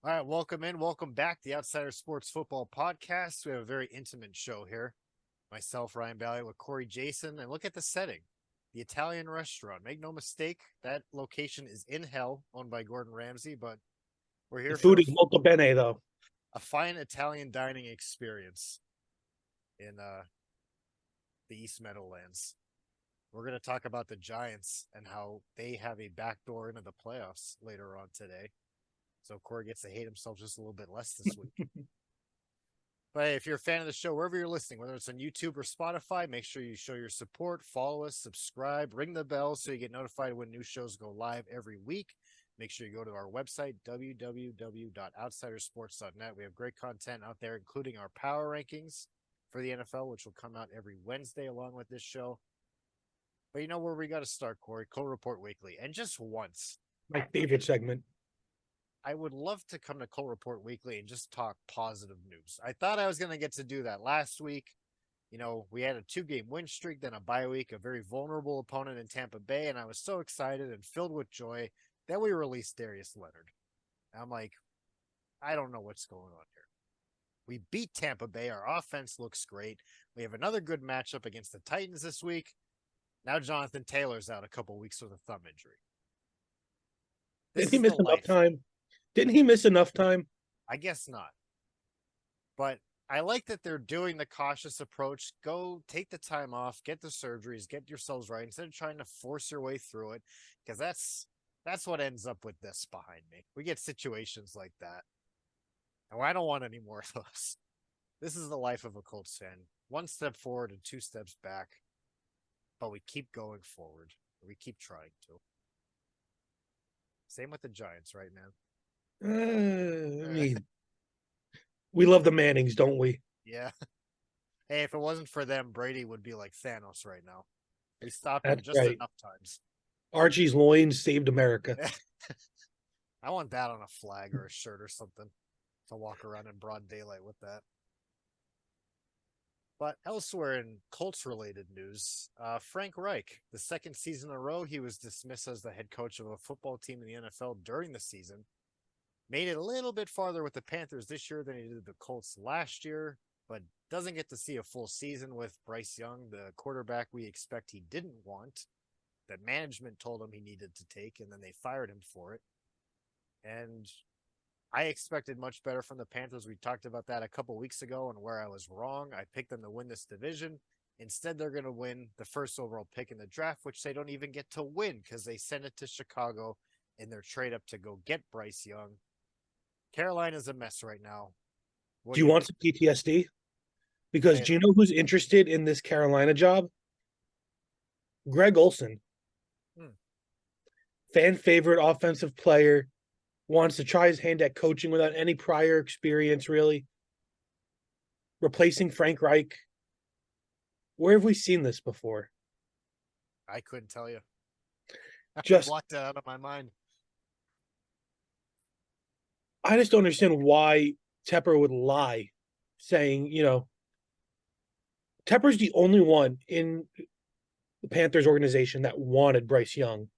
All right, welcome back. The Outsider Sports Football Podcast. We have a very intimate show here. Myself, Ryan Bailey, with Corey Jason, and look at the setting. The Italian restaurant. Make no mistake, that location is in hell, owned by Gordon Ramsay, but we're The here for food is molto bene, though. a fine Italian dining experience in the East Meadowlands. We're going to talk about the Giants and how they have a backdoor into the playoffs later on today. So Corey gets to hate himself just a little bit less this week. But if you're a fan of the show, wherever you're listening, whether it's on YouTube or Spotify, make sure you show your support, follow us, subscribe, ring the bell so you get notified when new shows go live every week. Make sure you go to our website, www.outsidersports.net. We have great content out there, including our power rankings for the NFL, which will come out every Wednesday along with this show. But you know where we got to start, Corey? Cole Report Weekly. And just once, My favorite segment. I would love to come to Cole Report Weekly and just talk positive news. I thought I was going to get to do that last week. You know, we had a 2-game win streak, then a bye week, a very vulnerable opponent in Tampa Bay, and I was so excited and filled with joy that we released Darius Leonard. And I'm like, I don't know what's going on here. We beat Tampa Bay. Our offense looks great. We have another good matchup against the Titans this week. Now Jonathan Taylor's out a couple weeks with a thumb injury. Didn't he miss enough time? Didn't he miss enough time? I guess not. But I like that they're doing the cautious approach. Go take the time off, get the surgeries, get yourselves right instead of trying to force your way through it. Because that's what ends up with this behind me. We get situations like that. And I don't want any more of those. This is the life of a Colts fan. 1 step forward and 2 steps back. But we keep going forward. We keep trying to. Same with the Giants right now. I mean, we love the Mannings, don't we? Yeah. Hey, if it wasn't for them, Brady would be like Thanos right now. We stopped him just enough times. Archie's loins saved America. I want that on a flag or a shirt or something to walk around in broad daylight with that. But elsewhere in Colts-related news, Frank Reich, the second season in a row, he was dismissed as the head coach of a football team in the NFL during the season. Made it a little bit farther with the Panthers this year than he did the Colts last year, but doesn't get to see a full season with Bryce Young, the quarterback we expect he didn't want, that management told him he needed to take, and then they fired him for it. And I expected much better from the Panthers. We talked about that a couple weeks ago and where I was wrong. I picked them to win this division. Instead, they're going to win the first overall pick in the draft, which they don't even get to win because they sent it to Chicago in their trade up to go get Bryce Young. Carolina's a mess right now. Do you want some PTSD? Because do you know who's interested in this Carolina job? Greg Olsen. Fan favorite offensive player. Wants to try his hand at coaching without any prior experience, really. Replacing Frank Reich. Where have we seen this before? I couldn't tell you. Just blocked it out of my mind. I just don't understand why Tepper would lie, saying, Tepper's the only one in the Panthers organization that wanted Bryce Young.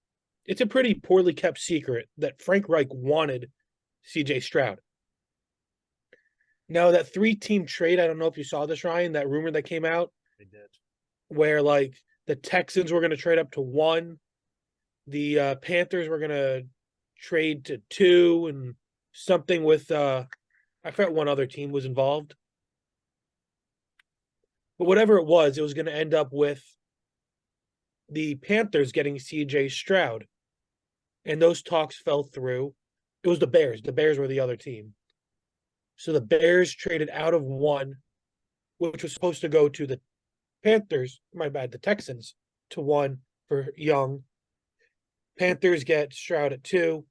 It's a pretty poorly kept secret that Frank Reich wanted CJ Stroud. Now, that 3-team trade, I don't know if you saw this, Ryan, that rumor that came out. They did. Where, the Texans were going to trade up to 1. The Panthers were going to trade to 2, and something with, I forgot one other team was involved. But whatever it was going to end up with the Panthers getting CJ Stroud. And those talks fell through. It was the Bears. The Bears were the other team. So the Bears traded out of 1, which was supposed to go to the Panthers, the Texans, to 1 for Young. Panthers get Stroud at 2,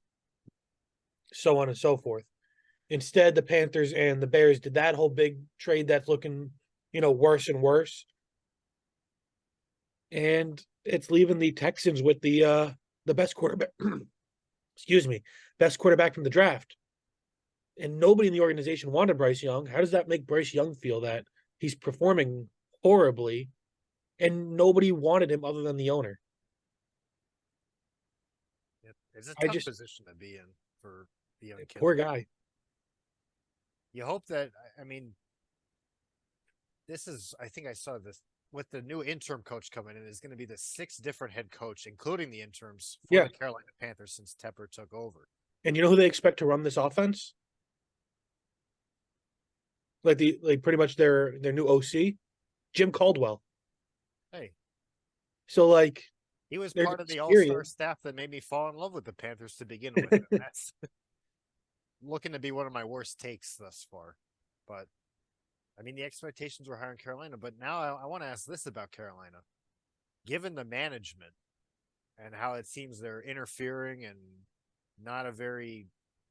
so on and so forth. Instead, the Panthers and the Bears did that whole big trade that's looking, worse and worse. And it's leaving the Texans with the best quarterback, best quarterback from the draft. And nobody in the organization wanted Bryce Young. How does that make Bryce Young feel that he's performing horribly and nobody wanted him other than the owner? It's a tough position to be in for the young kid. Poor guy. You hope that, I mean, this is, I think I saw this with the new interim coach coming in, is going to be the 6 different head coach, including the interims for Yeah. the Carolina Panthers since Tepper took over. And you know who they expect to run this offense? Like pretty much their new OC, Jim Caldwell. Hey, So like he was there's part of the all-star experience. staff that made me fall in love with the Panthers to begin with. And that's looking to be one of my worst takes thus far. But I mean, the expectations were higher in Carolina. But now I want to ask this about Carolina. Given the management and how it seems they're interfering and not a very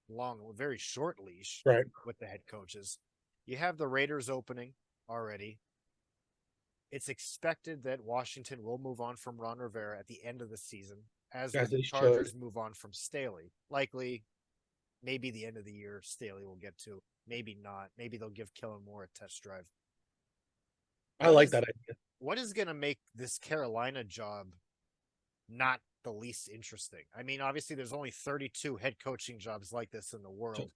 long, very short leash Right. with the head coaches, you have the Raiders opening already. It's expected that Washington will move on from Ron Rivera at the end of the season, as As would the they should. Chargers move on from Staley. Likely, maybe the end of the year, Staley will get to. Maybe not. Maybe they'll give Kellen Moore a test drive. I What like is that idea. what is going to make this Carolina job not the least interesting? I mean, obviously, there's only 32 head coaching jobs like this in the So world.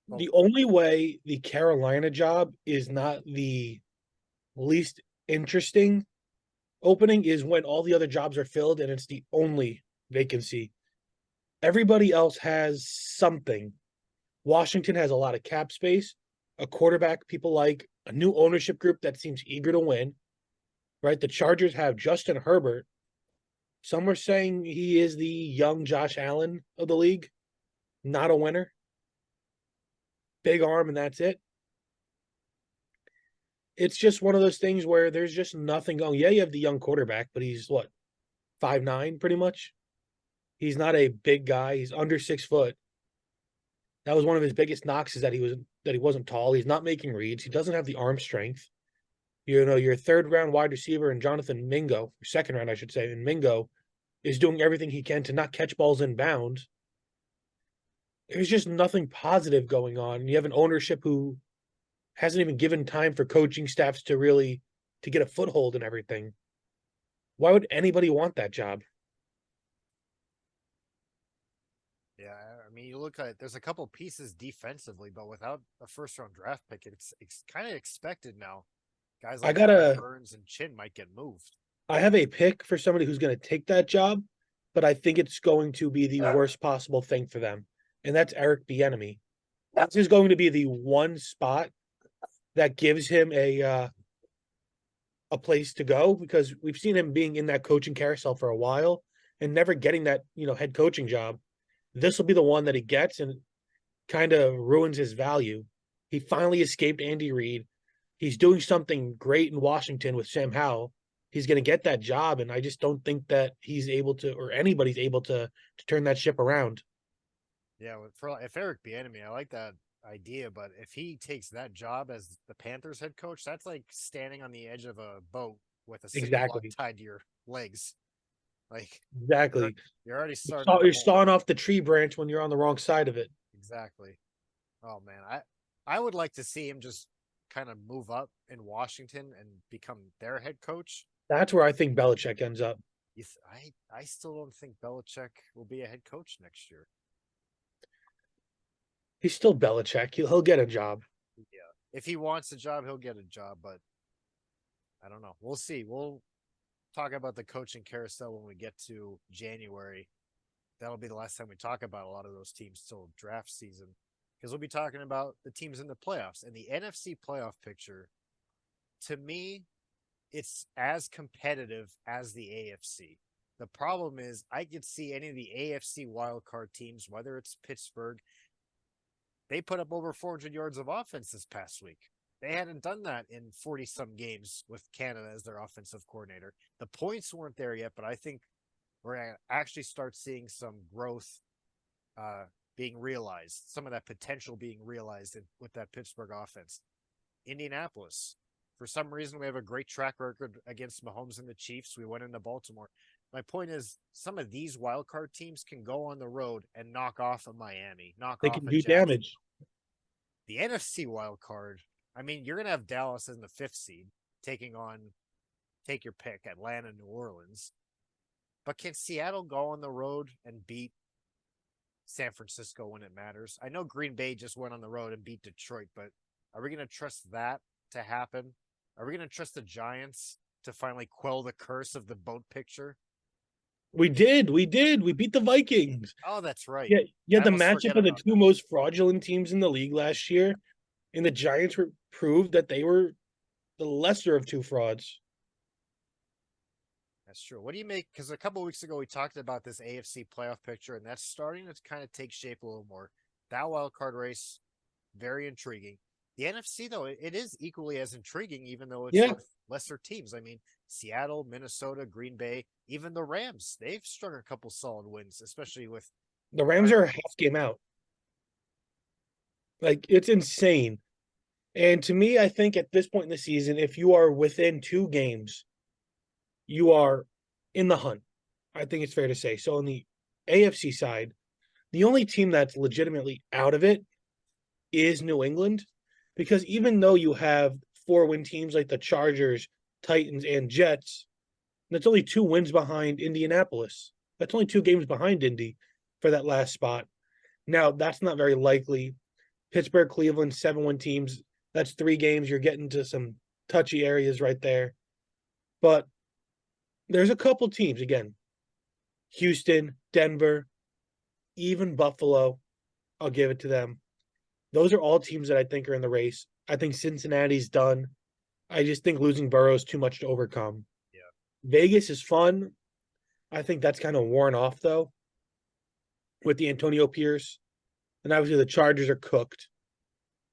But the only way the Carolina job is not the least interesting opening is when all the other jobs are filled and it's the only vacancy. Everybody else has something. Washington has a lot of cap space, a quarterback people like, a new ownership group that seems eager to win, right? The Chargers have Justin Herbert. Some are saying he is the young Josh Allen of the league, not a winner. Big arm, and that's it. It's just one of those things where there's just nothing going. Yeah, you have the young quarterback, but he's what, 5'9", pretty much. He's not a big guy. He's under 6 foot. That was one of his biggest knocks is that he wasn't tall. He's not making reads. He doesn't have the arm strength. You know, your third round wide receiver and Jonathan Mingo, second round, I should say, and Mingo is doing everything he can to not catch balls in bounds. There's just nothing positive going on. You have an ownership who hasn't even given time for coaching staffs to really to get a foothold in everything. Why would anybody want that job? yeah, I mean, you look at it, there's a couple pieces defensively, but without a first round draft pick, it's kind of expected now. Guys I like Brian gotta Burns and Chin might get moved. I have a pick for somebody who's gonna take that job, but I think it's going to be the worst possible thing for them. And that's Eric Bieniemy. This is going to be the one spot that gives him a place to go because we've seen him being in that coaching carousel for a while and never getting that, head coaching job. This will be the one that he gets and kind of ruins his value. He finally escaped Andy Reid. He's doing something great in Washington with Sam Howell. He's going to get that job, and I just don't think that he's able to, or anybody's able to turn that ship around. Yeah, for if Eric Bieniemy, I like that idea, but if he takes that job as the Panthers head coach, that's like standing on the edge of a boat with a cinder block Exactly. tied to your legs. Like you're Exactly. you're already You're, starting saw, in a you're hole. sawing off the tree branch when you're on the wrong side of it. Exactly. Oh man, I would like to see him just kind of move up in Washington and become their head coach. That's where I think Belichick ends up. I still don't think Belichick will be a head coach next year. He's still Belichick. He'll get a job. Yeah, if he wants a job, he'll get a job, but I don't know. We'll see. We'll talk about the coaching carousel when we get to January. That'll be the last time we talk about a lot of those teams till draft season because we'll be talking about the teams in the playoffs and the NFC playoff picture. To me, it's as competitive as the AFC. The problem is I could see any of the AFC wildcard teams, whether it's Pittsburgh, they put up over 400 yards of offense this past week. They hadn't done that in 40 some games with Canada as their offensive coordinator. The points weren't there yet, but I think we're going to actually start seeing some growth being realized, some of that potential being realized with that Pittsburgh offense. Indianapolis, for some reason, we have a great track record against Mahomes and the Chiefs. We went into Baltimore. My point is, some of these wild card teams can go on the road and knock off a Miami, knock They off can a do Jackson. damage. The NFC wild card, I mean, you're going to have Dallas in the 5th seed taking on, take your pick, Atlanta, New Orleans. But can Seattle go on the road and beat San Francisco when it matters. I know Green Bay just went on the road and beat Detroit, but are we going to trust that to happen? Are we going to trust the Giants to finally quell the curse of the boat picture? We did. We did. We beat the Vikings. Oh, that's right. Yeah, yeah. I The almost matchup forget of the about two that. most fraudulent teams in the league last year, and the Giants proved that they were the lesser of two frauds. That's true. What do you make? Because a couple of weeks ago we talked about this AFC playoff picture, and that's starting to kind of take shape a little more. That wild card race, very intriguing. The NFC though, it is equally as intriguing, even though it's Yeah, with lesser teams. I mean, Seattle, Minnesota, Green Bay, even the Rams, they've strung a couple solid wins, especially with the Rams are a half game out. Like it's insane. And to me, I think at this point in the season, if you are within 2 games, you are in the hunt. I think it's fair to say. So on the AFC side, the only team that's legitimately out of it is New England, because even though you have 4-win teams like the Chargers, Titans, and Jets, that's only 2 wins behind Indianapolis. That's only 2 games behind Indy for that last spot. Now, that's not very likely. Pittsburgh, Cleveland, 7-win teams. That's 3 games. You're getting to some touchy areas right there. But there's a couple teams, again, Houston, Denver, even Buffalo. I'll give it to them. Those are all teams that I think are in the race. I think Cincinnati's done. I just think losing Burrow is too much to overcome. yeah, Vegas is fun. I think that's kind of worn off, though, with the Antonio Pierce. And obviously the Chargers are cooked.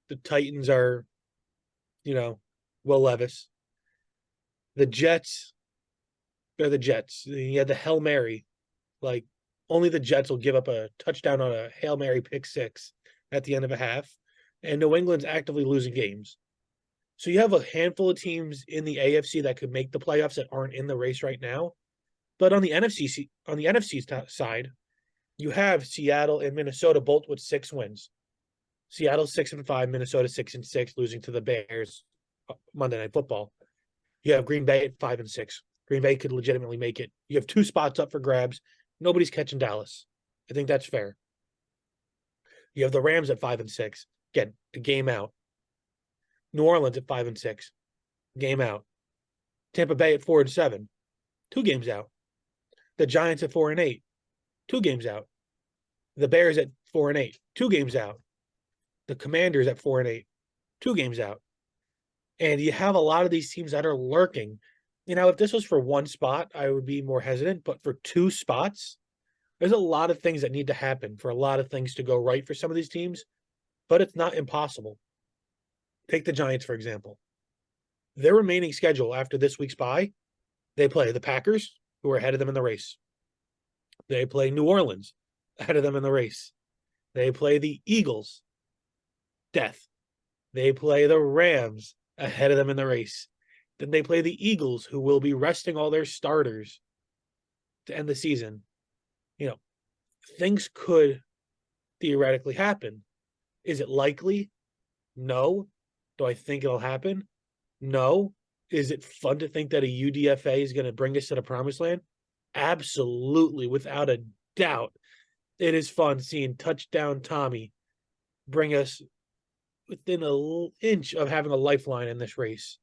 The Titans are, Will Levis. The Jets, they're the Jets. You had the Hail Mary. Like, only the Jets will give up a touchdown on a Hail Mary pick six at the end of a half. And New England's actively losing games. So you have a handful of teams in the AFC that could make the playoffs that aren't in the race right now. But on the NFC side, you have Seattle and Minnesota both with 6 wins. Seattle 6-5, Minnesota 6-6, losing to the Bears Monday Night Football. You have Green Bay at 5-6. Green Bay could legitimately make it. You have 2 spots up for grabs. Nobody's catching Dallas. I think that's fair. You have the Rams at 5-6. Again, a game out. New Orleans at 5-6. Game out. Tampa Bay at 4-7. 2 games out. The Giants at 4-8. 2 games out. The Bears at 4-8. 2 games out. The Commanders at 4-8. 2 games out. And you have a lot of these teams that are lurking. If this was for 1 spot, I would be more hesitant. But for 2 spots, there's a lot of things that need to happen for a lot of things to go right for some of these teams. But it's not impossible. Take the Giants, for example. Their remaining schedule after this week's bye, they play the Packers, who are ahead of them in the race. They play New Orleans, ahead of them in the race. They play the Eagles, death. They play the Rams, ahead of them in the race. Then they play the Eagles, who will be resting all their starters to end the season. Things could theoretically happen. Is it likely? No. Do I think it'll happen? No. Is it fun to think that a UDFA is going to bring us to the promised land? Absolutely, without a doubt. It is fun seeing touchdown Tommy bring us within an inch of having a lifeline in this race.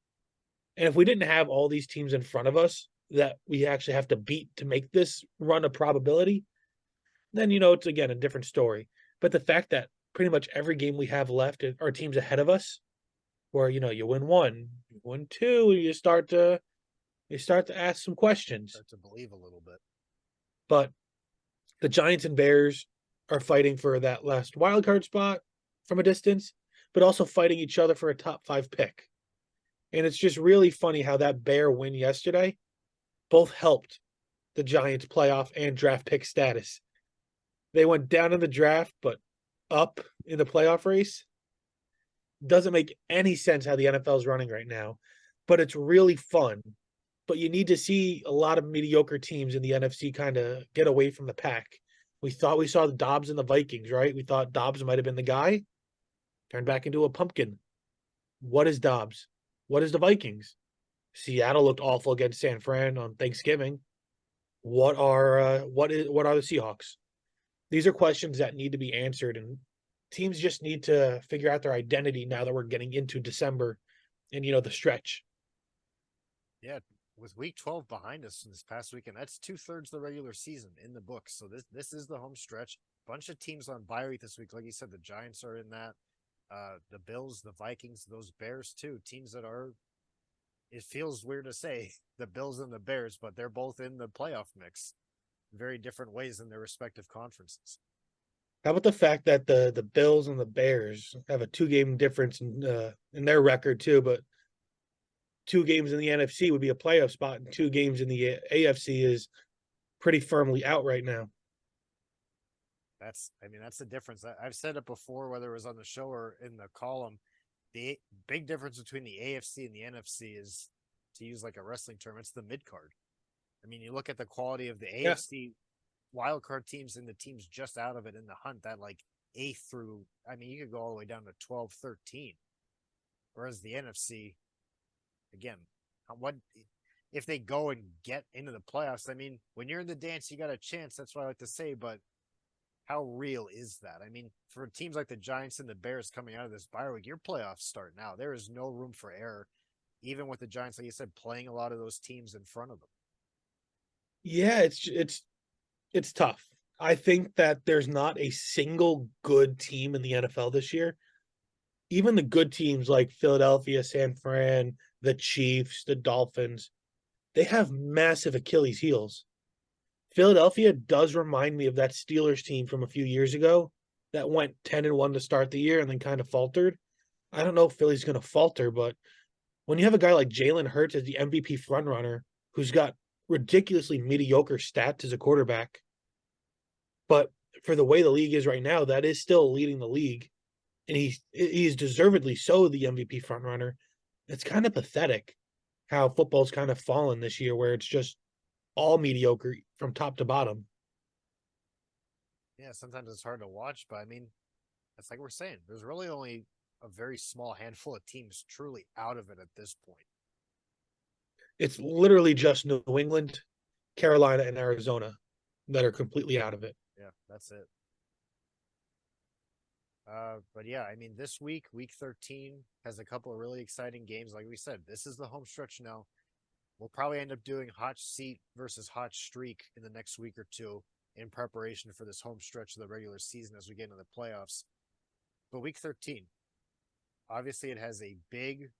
And if we didn't have all these teams in front of us that we actually have to beat to make this run a probability, then, it's, again, a different story. But the fact that pretty much every game we have left are teams ahead of us, where, you win 1, you win 2, you start to ask some questions. Start to believe a little bit. But the Giants and Bears are fighting for that last wild card spot from a distance, but also fighting each other for a top 5 pick. And it's just really funny how that Bear win yesterday both helped the Giants playoff and draft pick status. They went down in the draft, but up in the playoff race. Doesn't make any sense how the NFL is running right now, but it's really fun. But you need to see a lot of mediocre teams in the NFC kind of get away from the pack. We thought we saw the Dobbs and the Vikings, right? We thought Dobbs might have been the guy. Turned back into a pumpkin. What is Dobbs? What is the Vikings? Seattle looked awful against San Fran on Thanksgiving. What are the Seahawks? These are questions that need to be answered, and teams just need to figure out their identity now that we're getting into December and the stretch. Yeah, with week 12 behind us this past weekend, that's 2/3 the regular season in the books. So this is the home stretch. Bunch of teams on bye week this week. Like you said, the Giants are in that. The Bills, the Vikings, those Bears too. Teams that are, it feels weird to say the Bills and the Bears, but they're both in the playoff mix. Very different ways in their respective conferences. How about the fact that the Bills and the Bears have a 2-game difference in their record too, but 2 games in the NFC would be a playoff spot, and 2 games in the AFC is pretty firmly out right now. That's the difference. I've said it before, whether it was on the show or in the column. The big difference between the AFC and the NFC is, to use like a wrestling term, it's the mid card. I mean, you look at the quality of the Yeah, AFC wild card teams and the teams just out of it in the hunt, that like eighth through, I mean, you could go all the way down to 12, 13. Whereas the NFC, again, what if they go and get into the playoffs? I mean, when you're in the dance, you got a chance. That's what I like to say, but how real is that? I mean, for teams like the Giants and the Bears coming out of this bye week, your playoffs start now. There is no room for error, even with the Giants, like you said, playing a lot of those teams in front of them. yeah, it's tough. I think that there's not a single good team in the NFL this year. Even the good teams like Philadelphia, San Fran, the Chiefs, the Dolphins, they have massive Achilles heels. Philadelphia does remind me of that Steelers team from a few years ago that went 10-1 to start the year and then kind of faltered. I don't know if Philly's going to falter, but when you have a guy like Jalen Hurts as the MVP frontrunner who's got ridiculously mediocre stats as a quarterback, but for the way the league is right now, that is still leading the league, and he's deservedly so the MVP frontrunner. It's kind of pathetic how football's kind of fallen this year, where it's just all mediocre from top to bottom. Yeah, sometimes it's hard to watch, but I mean, it's like we're saying, there's really only a very small handful of teams truly out of it at this point. It's literally just New England, Carolina, and Arizona that are completely out of it. Yeah, that's it. But yeah, I mean, this week, week 13, has a couple of really exciting games. Like we said, this is the home stretch now. We'll probably end up doing hot seat versus hot streak in the next week or two in preparation for this home stretch of the regular season as we get into the playoffs. But week 13, obviously, it has a big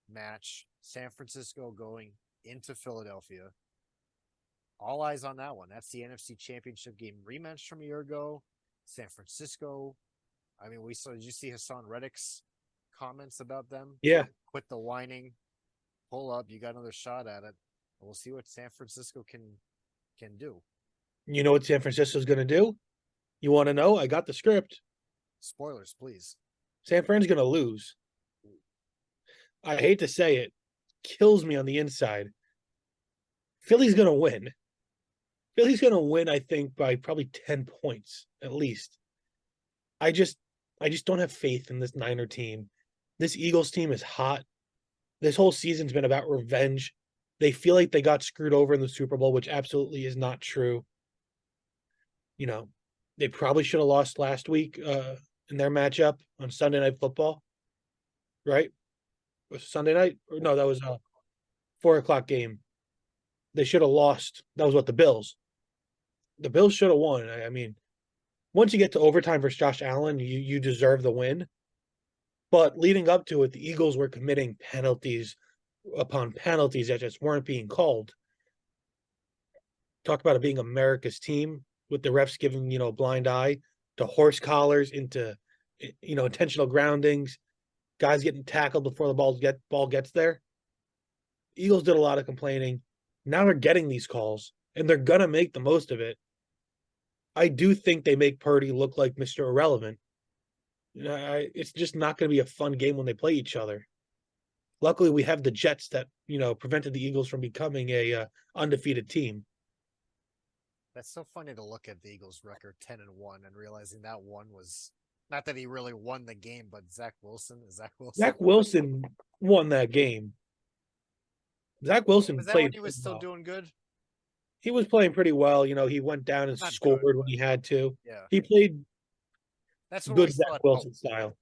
match. San Francisco going into Philadelphia. All eyes on that one. That's the NFC Championship game rematch from a year ago. San Francisco. I mean, we saw. Did you see Hassan Reddick's comments about them? Yeah. Quit the whining. Pull up. You got another shot at it. And we'll see what San Francisco can do. You know what San Francisco's going to do? You want to know? I got the script. Spoilers, please. San Fran's going to lose. I hate to say it, kills me on the inside. Philly's going to win. Philly's going to win, I think, by probably 10 points at least. I just don't have faith in this Niner team. This Eagles team is hot. This whole season's been about revenge. They feel like they got screwed over in the Super Bowl, which absolutely is not true. You know, they probably should have lost last week in their matchup on Sunday Night Football, right? Was it Sunday night? Or no, that was a 4 o'clock game. They should have lost. That was what the Bills. The Bills should have won. I mean, once you get to overtime versus Josh Allen, you deserve the win. But leading up to it, the Eagles were committing penalties upon penalties that just weren't being called. Talk about it being America's team with the refs giving, a blind eye to horse collars into, intentional groundings, guys getting tackled before the ball gets there. Eagles did a lot of complaining. Now they're getting these calls, and they're going to make the most of it. I do think they make Purdy look like Mr. Irrelevant. It's just not going to be a fun game when they play each other. Luckily, we have the Jets that, prevented the Eagles from becoming a undefeated team. That's so funny to look at the Eagles' record 10-1 and realizing that one was not that he really won the game, but Zach Wilson. Zach Wilson won that game. Zach Wilson Was that when played he was still football. doing good? He was playing pretty well. He went down and Not scored good, when but he had to. yeah, He played that's when we good still Zach had hope. Wilson style.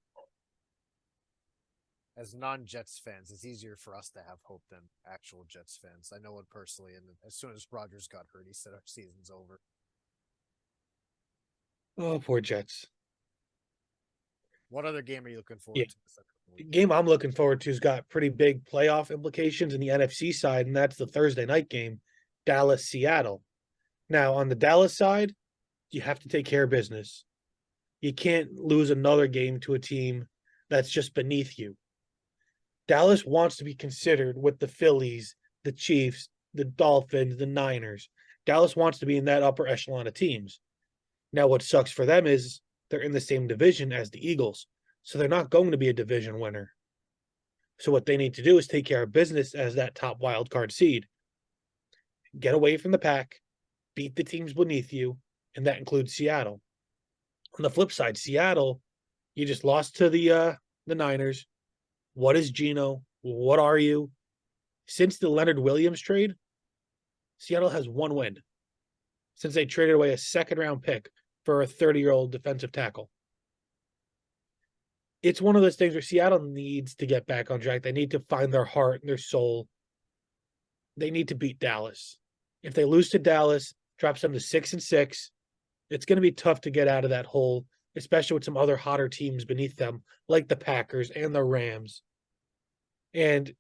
As non-Jets fans, it's easier for us to have hope than actual Jets fans. I know it personally, and as soon as Rodgers got hurt, he said our season's over. Oh, poor Jets. What other game are you looking Yeah. forward to this upcoming The weekend? game I'm looking forward to has got pretty big playoff implications in the NFC side, and that's the Thursday night game, Dallas Seattle. Now, on the Dallas side, you have to take care of business. You can't lose another game to a team that's just beneath you. Dallas wants to be considered with the Phillies, the Chiefs, the Dolphins, the Niners. Dallas wants to be in that upper echelon of teams. Now, what sucks for them is they're in the same division as the Eagles, so they're not going to be a division winner. So, what they need to do is take care of business as that top wild card seed, get away from the pack, beat the teams beneath you, and that includes Seattle. On the flip side, Seattle, you just lost to the Niners. What is Geno? What are you? Since the Leonard Williams trade, Seattle has one win since they traded away a second round pick for a 30-year-old defensive tackle. It's one of those things where Seattle needs to get back on track. They need to find their heart and their soul. They need to beat Dallas. If they lose to Dallas, drops them to 6-6, it's going to be tough to get out of that hole, especially with some other hotter teams beneath them, like the Packers and the Rams. And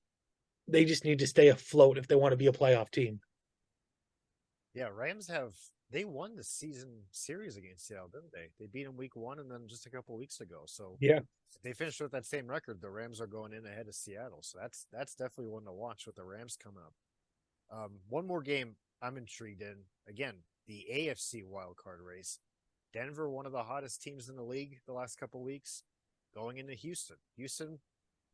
they just need to stay afloat if they want to be a playoff team. Yeah, they won the season series against Seattle, didn't they? They beat them week one and then just a couple weeks ago. So Yeah. if they finished with that same record, the Rams are going in ahead of Seattle. So that's definitely one to watch with the Rams coming up. One more game I'm intrigued in. Again, the AFC wildcard race. Denver, one of the hottest teams in the league the last couple weeks, going into Houston. Houston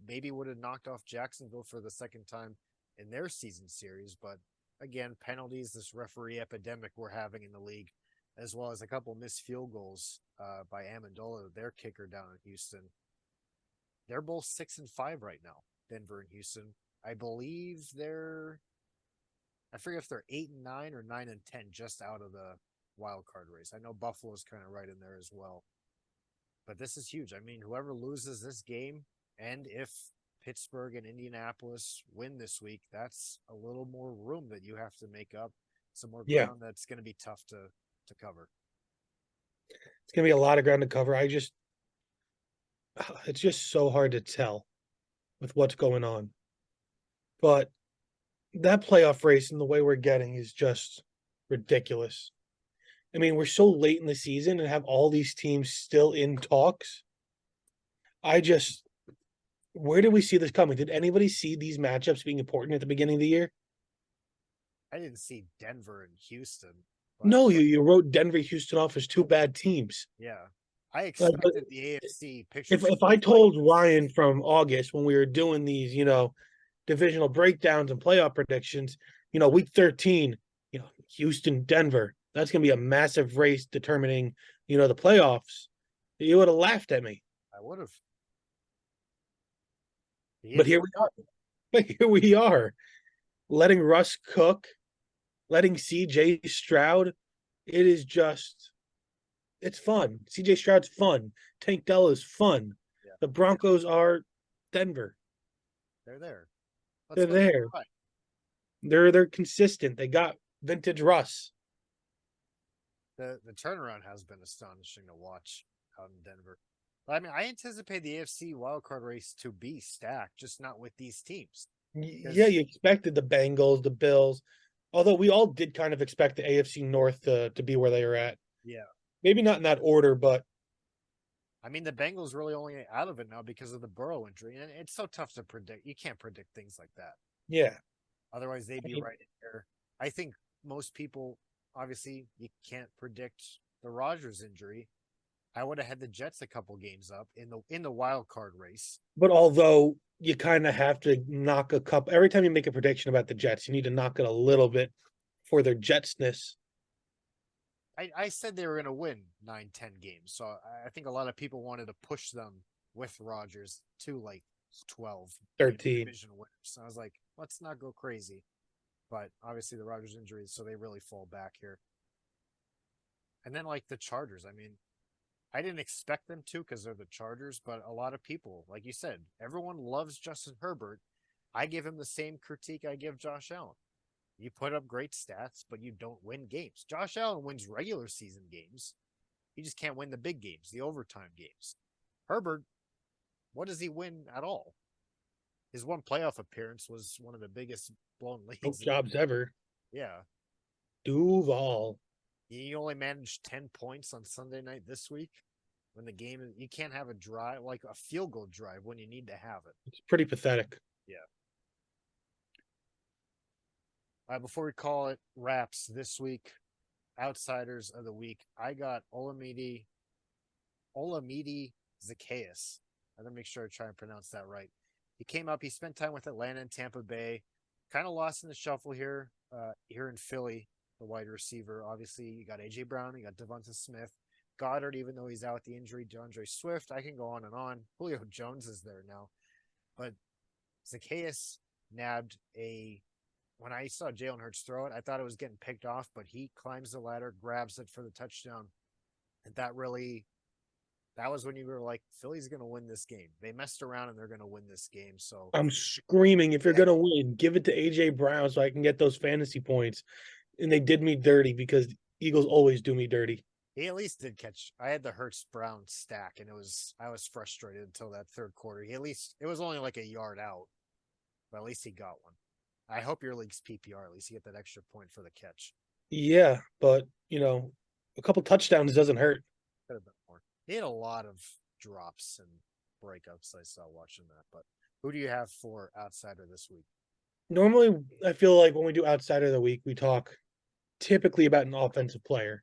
maybe would have knocked off Jacksonville for the second time in their season series, but again, penalties, this referee epidemic we're having in the league, as well as a couple missed field goals by Amendola, their kicker down in Houston. They're both 6-5 right now, Denver and Houston. I believe I forget if they're 8-9 or 9-10, just out of the wild card race. I know Buffalo's kind of right in there as well. But this is huge. I mean, whoever loses this game, and if Pittsburgh and Indianapolis win this week, that's a little more room that you have to make up, some more Yeah. ground that's going to be tough to cover. It's going to be a lot of ground to cover. It's just so hard to tell with what's going on. But that playoff race and the way we're getting is just ridiculous. I mean, we're so late in the season and have all these teams still in talks. Where did we see this coming? Did anybody see these matchups being important at the beginning of the year? I didn't see Denver and Houston, but No, you wrote Denver, Houston off as two bad teams. yeah, I But expected the AFC picture if to I look like told this. Ryan from August when we were doing these, divisional breakdowns and playoff predictions, week 13, Houston, Denver, that's going to be a massive race determining, the playoffs. You would have laughed at me. I would have. But here we are. But here we are, letting Russ cook, letting CJ Stroud. It is just, it's fun. CJ Stroud's fun. Tank Dell is fun. Yeah. The Broncos are Denver. They're there. They're there. They're consistent. They got vintage Russ. The turnaround has been astonishing to watch out in Denver. But I mean, I anticipate the AFC wildcard race to be stacked, just not with these teams. Yeah, you expected the Bengals, the Bills, although we all did kind of expect the AFC North to be where they are at. Yeah. Maybe not in that order, but I mean, the Bengals really only out of it now because of the Burrow injury, and it's so tough to predict. You can't predict things like that. yeah. Otherwise, they'd be right in there. I think most people, obviously, you can't predict the Rodgers injury. I would have had the Jets a couple games up in the wild card race. But although you kind of have to knock a couple every time you make a prediction about the Jets, you need to knock it a little bit for their Jetsness. I said they were going to win 9-10 games, so I think a lot of people wanted to push them with Rodgers to like 12, 13. division winners. So I was like, let's not go crazy. but obviously the Rodgers injuries, so they really fall back here. And then like the Chargers, I mean, I didn't expect them to because they're the Chargers, but a lot of people, like you said, everyone loves Justin Herbert. I give him the same critique I give Josh Allen. You put up great stats, but you don't win games. Josh Allen wins regular season games. He just can't win the big games, the overtime games. Herbert, what does he win at all? His one playoff appearance was one of the biggest blown Both leads. jobs ever. Yeah. Duval. He only managed 10 points on Sunday night this week when the game, you can't have a drive, like a field goal drive when you need to have it. It's pretty pathetic. Yeah. Before we call it wraps this week, outsiders of the week, I got Olamide Zacchaeus. I'm gonna make sure I try and pronounce that right. He came up. He spent time with Atlanta and Tampa Bay. Kind of lost in the shuffle here. Here in Philly, the wide receiver. Obviously, you got AJ Brown. You got Devonta Smith. Goddard, even though he's out with the injury. DeAndre Swift. I can go on and on. Julio Jones is there now, but Zacchaeus nabbed a. When I saw Jalen Hurts throw it, I thought it was getting picked off, but he climbs the ladder, grabs it for the touchdown, and that was when you were like, Philly's going to win this game. They messed around and they're going to win this game. So I'm screaming, if you're going to win, give it to A.J. Brown so I can get those fantasy points. And they did me dirty because Eagles always do me dirty. he at least did catch. I had the Hurts Brown stack, and I was frustrated until that third quarter. It was only like a yard out, but at least he got one. I hope your league's PPR. At least you get that extra point for the catch. Yeah, but, a couple touchdowns doesn't hurt. Could have been more. He had a lot of drops and breakups I saw watching that. But who do you have for outsider this week? Normally, I feel like when we do outside of the week, we talk typically about an offensive player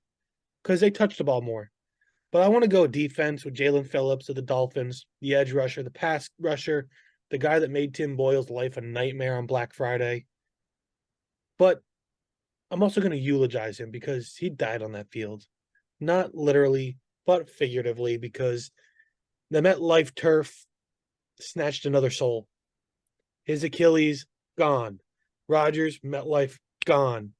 because they touch the ball more. But I want to go defense with Jalen Phillips of the Dolphins, the edge rusher, the pass rusher, the guy that made Tim Boyle's life a nightmare on Black Friday. But I'm also going to eulogize him because he died on that field. Not literally, but figuratively, because the MetLife turf snatched another soul. His Achilles, gone. Rodgers, MetLife, gone.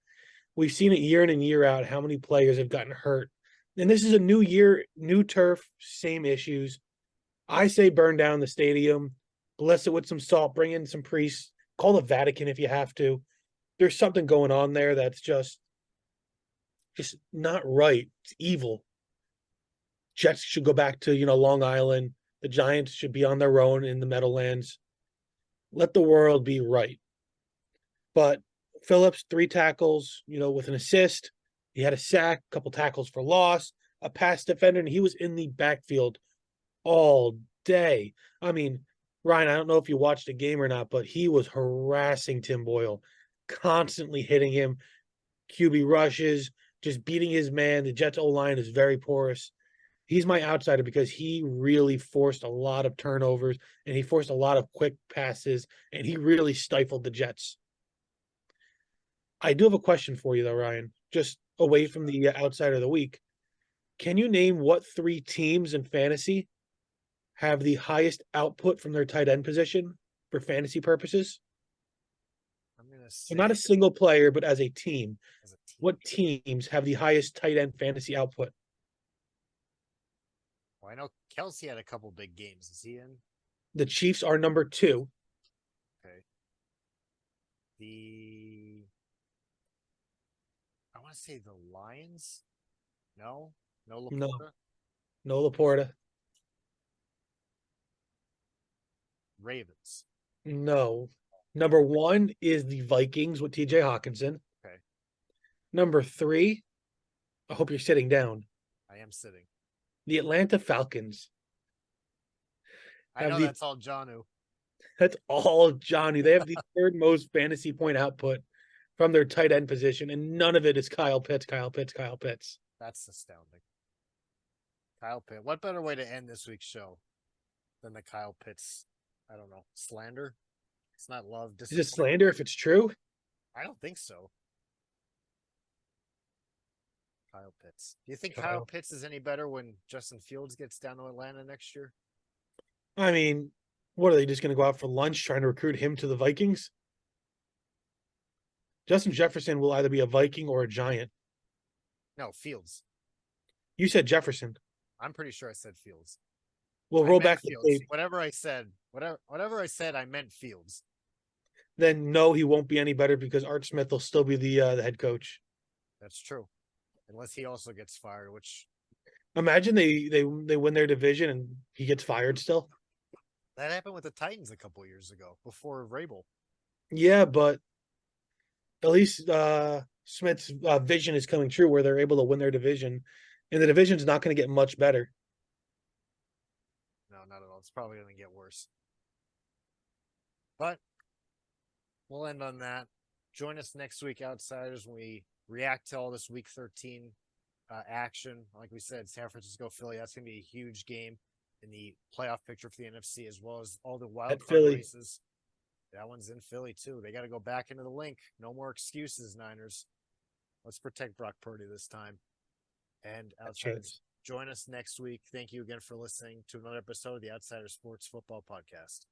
We've seen it year in and year out how many players have gotten hurt. And this is a new year, new turf, same issues. I say burn down the stadium, bless it with some salt, bring in some priests, call the Vatican if you have to. There's something going on there that's just not right. It's evil. Jets should go back to, Long Island. The Giants should be on their own in the Meadowlands. Let the world be right. But Phillips, 3 tackles, with an assist. He had a sack, a couple tackles for loss, a pass defender, and he was in the backfield all day. I mean, Ryan, I don't know if you watched the game or not, but he was harassing Tim Boyle, constantly hitting him, QB rushes, just beating his man. The Jets O-line is very porous. He's my outsider because he really forced a lot of turnovers and he forced a lot of quick passes and he really stifled the Jets. I do have a question for you though, Ryan, just away from the outsider of the week. Can you name what 3 teams in fantasy have the highest output from their tight end position for fantasy purposes? I'm gonna So say not a single player, but as a team. as a team. What teams have the highest tight end fantasy output? Well, I know Kelsey had a couple big games. Is he in? The Chiefs are number 2. Okay. I want to say the Lions. No, no No, Laporta. no Laporta. Ravens. No. Number 1 is the Vikings with TJ Hawkinson. Okay, Number 3, I hope you're sitting down. I am sitting. The Atlanta Falcons. I know that's all Janu. That's all Johnny. They have the 3rd most fantasy point output from their tight end position, and none of it is Kyle Pitts. That's astounding. Kyle Pitt. What better way to end this week's show than the Kyle Pitts? I don't know, slander. It's not love. Is it slander if it's true? I don't think so. Kyle Pitts. Do you think Kyle Pitts is any better when Justin Fields gets down to Atlanta next year? I mean, what are they just going to go out for lunch trying to recruit him to the Vikings? Justin Jefferson will either be a Viking or a Giant. No, Fields. You said Jefferson. I'm pretty sure I said Fields. We'll I roll meant back the Fields. tape. Whatever I said, I meant Fields. Then no, he won't be any better because Art Smith will still be the head coach. That's true. Unless he also gets fired, which Imagine they win their division and he gets fired still. that happened with the Titans a couple years ago before Vrabel. Yeah, but at least Smith's vision is coming true where they're able to win their division, and the division's not going to get much better. No, not at all. It's probably going to get worse. But we'll end on that. Join us next week, Outsiders, when we react to all this Week 13 action. Like we said, San Francisco, Philly. That's going to be a huge game in the playoff picture for the NFC, as well as all the wild At card Philly. races. That one's in Philly too. They got to go back into the link. No more excuses, Niners. Let's protect Brock Purdy this time. And Outsiders, join us next week. Thank you again for listening to another episode of the Outsider Sports Football Podcast.